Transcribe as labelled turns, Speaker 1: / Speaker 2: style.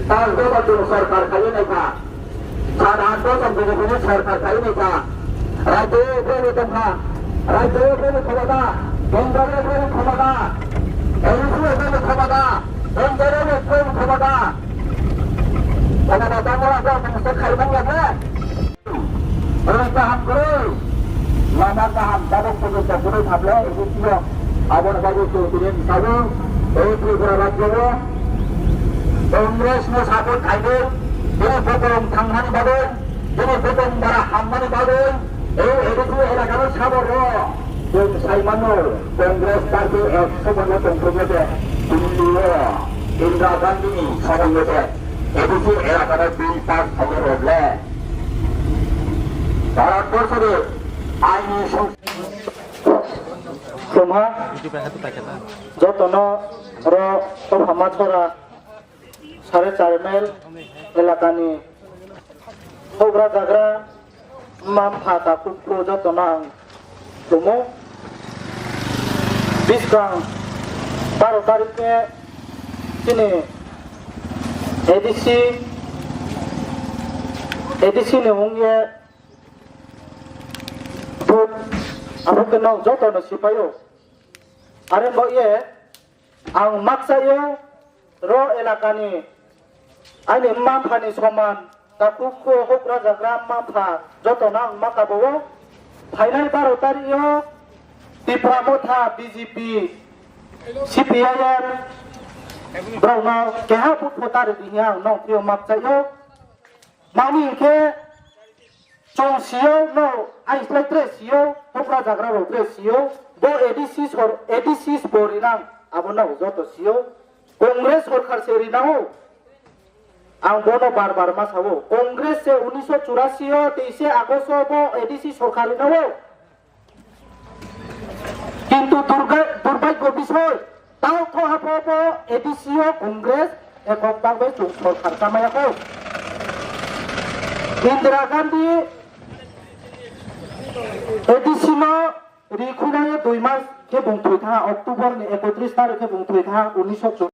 Speaker 1: তার জন্য সরকার খাইয়ে নেতা সারা দশম থেকে সরকার খাইয়ে নেতা রাজ্যে প্রেমী তথা রাজ্যে প্রেমী ক্ষমতা কেন্দ্রের প্রেমী ক্ষমতা এনসিও প্রেমী ক্ষমতা কেন্দ্রের প্রেমী ক্ষমতা ক্ষমতা তারা সমস্ত খাইবেন গেছে এই কাহাম করে লামার কাহাম তাদের পর্যন্ত করে থাকলে এগুলো আবার বাবু চৌধুরী হিসাবে এই ত্রিপুরা রাজ্যে কংগ্রেস সাপোর্ট খাইবে যিনি প্রথম থাংমানি পাবেন যিনি প্রথম দ্বারা হামমানি পাবেন এই এদিকে এলাকার সাবর সাইমানো কংগ্রেস পার্টি 100 জন কংগ্রেসে ইন্দিরা গান্ধী সমন্বয়ে এদিকে এলাকার 2-5 খবর উঠলে ভারতবর্ষের আইনি যতন সমাজরা 4.5 মাইল এলাকানি হগ্রা জাগ্রা মামফা কাকুকু যতন দমো 20 গাং 12 তারিখে তিনি এডিসি নেমুংয়ে ভোট আমাকে নাও যতন সিপাইও আরে বইয়ে আং মাকসাইও র এলাকানি আইনি মামফানি সমান কাকুকু হগ্রা জাগ্রা মামফা যতন আং মাকাবো ফাইনাল 12 তারিখে ত্রিপুরা মথা বিজেপি সিপিআইএম ব্রাউনা কেহা ফুটফুটার দিহিয়া নকিও মাকসাইও মানিকে চংসিও নো আইসলাইত্রে সিও হগ্রা জাগ্রা রোত্রে সিও বো এডিসি বরিনাং আবনাও যত সিও কংগ্রেস সরকার সেরিনাও आं बोनो बार मासावो कांग्रेस से 1984 23 আগস্ট বো এডিসি সরকারি নাও কিন্তু দুর্ভাগ্য বিষয় তাও তো হাবো এডিসি ও কংগ্রেস একক ভাবে সরকার কামায়াকো ইন্দিরা গান্ধী এডিসি নো রিখুনায় 2 মাস কে বংথই থা অক্টোবর 31 তারিখে বংথই থা 19